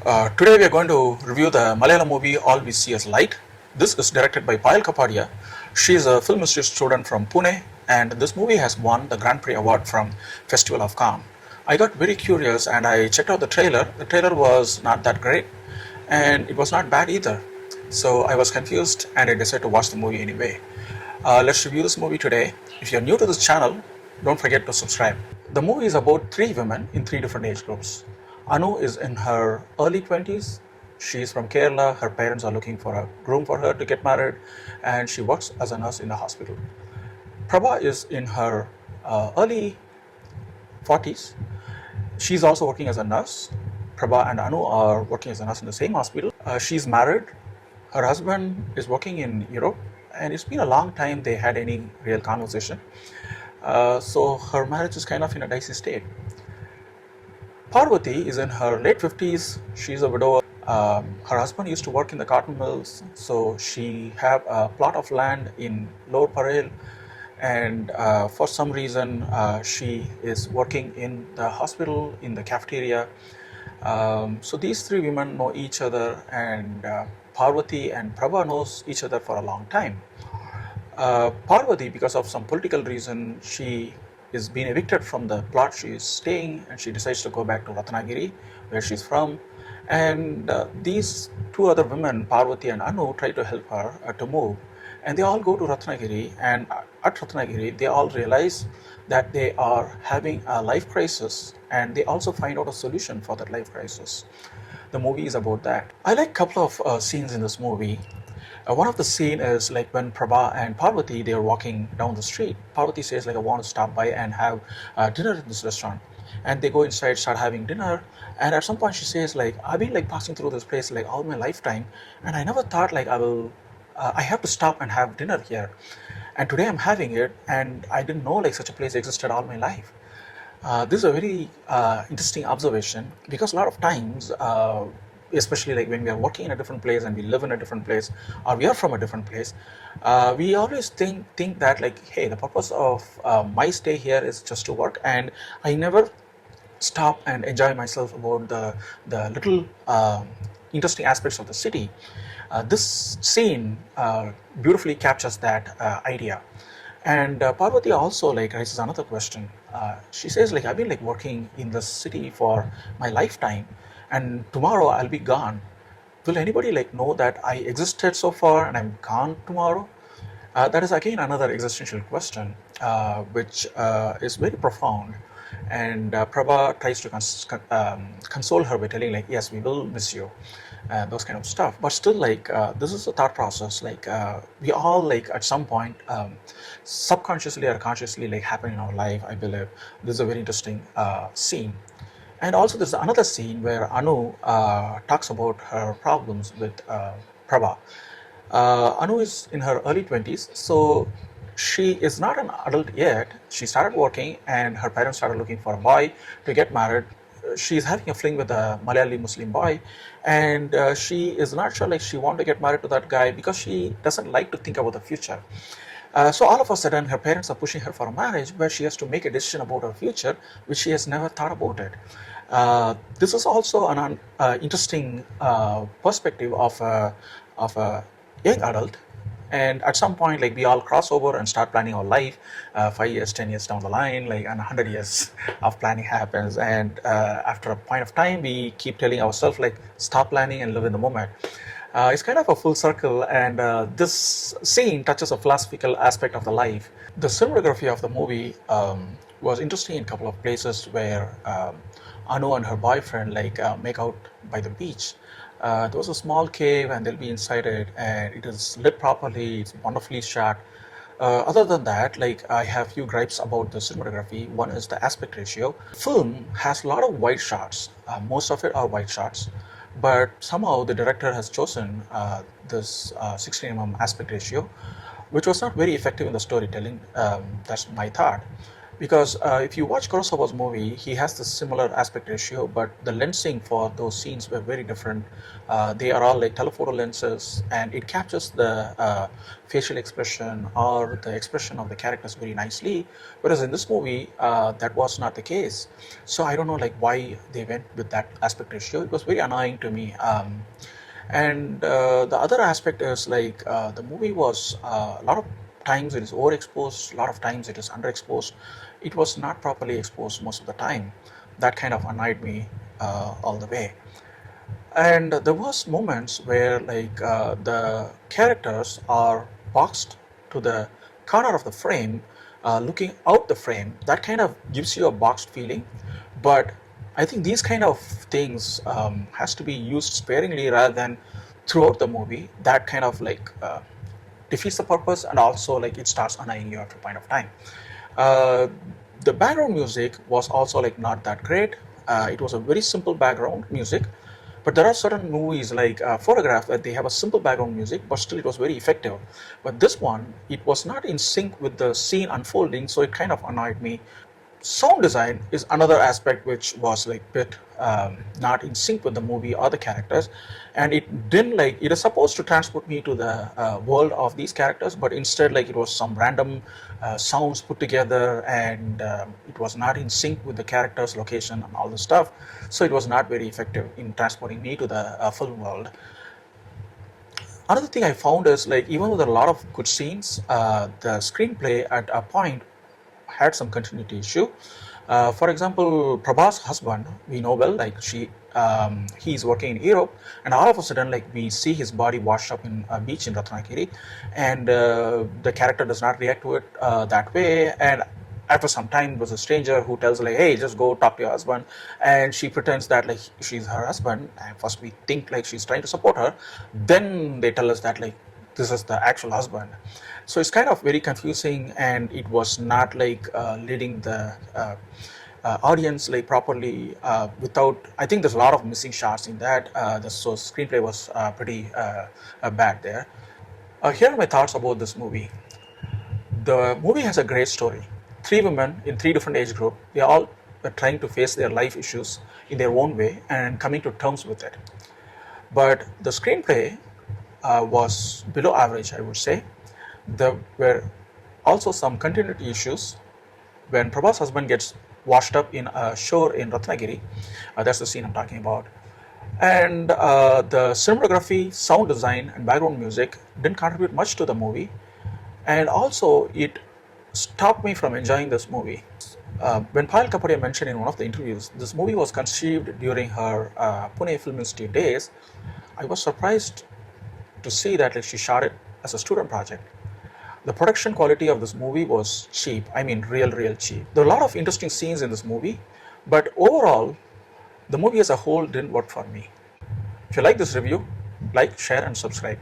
Today we are going to review the Malayalam movie All We See Is Light. This is directed by Payal Kapadia. She is a film history student from Pune, and this movie has won the Grand Prix award from Festival of Cannes. I got very curious and I checked out the trailer. The trailer was not that great and it was not bad either. So I was confused and I decided to watch the movie anyway. Let's review this movie today. If you're new to this channel, don't forget to subscribe. The movie is about three women in three different age groups. Anu is in her early 20s. She is from Kerala. Her parents are looking for a groom for her to get married, and she works as a nurse in the hospital. Prabha is in her early 40s. She's also working as a nurse. Prabha and Anu are working as a nurse in the same hospital. She's married. Her husband is working in Europe, and it's been a long time they had any real conversation. So her marriage is kind of in a dicey state. Parvati is in her late 50s. She's a widower. Her husband used to work in the cotton mills, so she have a plot of land in Lower Parel, and for some reason she is working in the hospital in the cafeteria. So these three women know each other, and Parvati and Prabha knows each other for a long time. Parvati, because of some political reason, she is being evicted from the plot she is staying, and she decides to go back to Ratnagiri, where she's from. And these two other women, Parvati and Anu, try to help her to move. And they all go to Ratnagiri, and at Ratnagiri, they all realize that they are having a life crisis, and they also find out a solution for that life crisis. The movie is about that. I like a couple of scenes in this movie. One of the scene is like when Prabha and Parvati, they are walking down the street. Parvati says like, I want to stop by and have dinner in this restaurant. And they go inside, start having dinner. And at some point she says like, I've been like passing through this place like all my lifetime. And I never thought like I have to stop and have dinner here. And today I'm having it, and I didn't know like such a place existed all my life. This is a very interesting observation, because a lot of times, especially like when we are working in a different place and we live in a different place, or we are from a different place, we always think that like, hey, the purpose of my stay here is just to work, and I never stop and enjoy myself about the little interesting aspects of the city. This scene beautifully captures that idea. And Parvati also like raises another question. She says like, I've been like working in the city for my lifetime, and tomorrow I'll be gone. Will anybody like know that I existed so far and I'm gone tomorrow? That is again another existential question, which is very profound. And Prabha tries to console her by telling like, yes, we will miss you, those kind of stuff. But still like, this is a thought process. Like we all like at some point, subconsciously or consciously like happen in our life, I believe. This is a very interesting scene. And also there's another scene where Anu talks about her problems with Prabha. Anu is in her early 20s, so she is not an adult yet. She started working, and her parents started looking for a boy to get married. She's having a fling with a Malayali Muslim boy, and she is not sure like she wants to get married to that guy because she doesn't like to think about the future. So all of a sudden, her parents are pushing her for a marriage where she has to make a decision about her future, which she has never thought about it. This is also an interesting perspective of a young adult. And at some point, like we all cross over and start planning our life. 5 years, 10 years down the line, like and 100 years of planning happens. And after a point of time, we keep telling ourselves like, stop planning and live in the moment. It's kind of a full circle, and this scene touches a philosophical aspect of the life. The cinematography of the movie was interesting in a couple of places where Anu and her boyfriend like make out by the beach. There was a small cave, and they'll be inside it, and it is lit properly. It's wonderfully shot. Other than that, like I have few gripes about the cinematography. One is the aspect ratio. Film has a lot of wide shots. Most of it are wide shots, but somehow the director has chosen this 16 mm aspect ratio, which was not very effective in the storytelling. That's my thought. Because if you watch Kurosawa's movie, he has this similar aspect ratio, but the lensing for those scenes were very different. They are all like telephoto lenses, and it captures the facial expression or the expression of the characters very nicely. Whereas in this movie, that was not the case. So I don't know like why they went with that aspect ratio. It was very annoying to me. And the other aspect is like the movie was a lot of times it is overexposed, a lot of times it is underexposed. It was not properly exposed most of the time. That kind of annoyed me all the way. And there was moments where like the characters are boxed to the corner of the frame, looking out the frame. That kind of gives you a boxed feeling. But I think these kind of things has to be used sparingly rather than throughout the movie. That kind of like defeats the purpose, and also like it starts annoying you after a point of time. Uh, the background music was also like not that great. It was a very simple background music, but there are certain movies like Photograph that they have a simple background music, but still it was very effective. But this one, it was not in sync with the scene unfolding, so it kind of annoyed me. Sound design is another aspect which was like bit not in sync with the movie or the characters, and it didn't like it is supposed to transport me to the world of these characters, but instead like it was some random sounds put together, and it was not in sync with the characters, location, and all the stuff. So it was not very effective in transporting me to the film world. Another thing I found is like even with a lot of good scenes, the screenplay at a point had some continuity issue. For example, Prabha's husband, we know well, like he's working in Europe, and all of a sudden, like we see his body washed up in a beach in Ratnagiri, and the character does not react to it that way. And after some time, there's a stranger who tells like, "Hey, just go talk to your husband," and she pretends that like she's her husband. And first we think like she's trying to support her, then they tell us that like this is the actual husband. So it's kind of very confusing, and it was not like leading the audience like properly without. I think there's a lot of missing shots in that. So screenplay was pretty bad there. Here are my thoughts about this movie. The movie has a great story. Three women in three different age groups. They all are trying to face their life issues in their own way and coming to terms with it. But the screenplay was below average, I would say. There were also some continuity issues when Prabha's husband gets washed up in a shore in Ratnagiri. That's the scene I'm talking about. And the cinematography, sound design, and background music didn't contribute much to the movie. And also, it stopped me from enjoying this movie. When Payal Kapadia mentioned in one of the interviews, this movie was conceived during her Pune Film Institute days. I was surprised to see that like, she shot it as a student project. The production quality of this movie was cheap. I mean, real cheap. There are a lot of interesting scenes in this movie, but overall, the movie as a whole didn't work for me. If you like this review, like, share, and subscribe.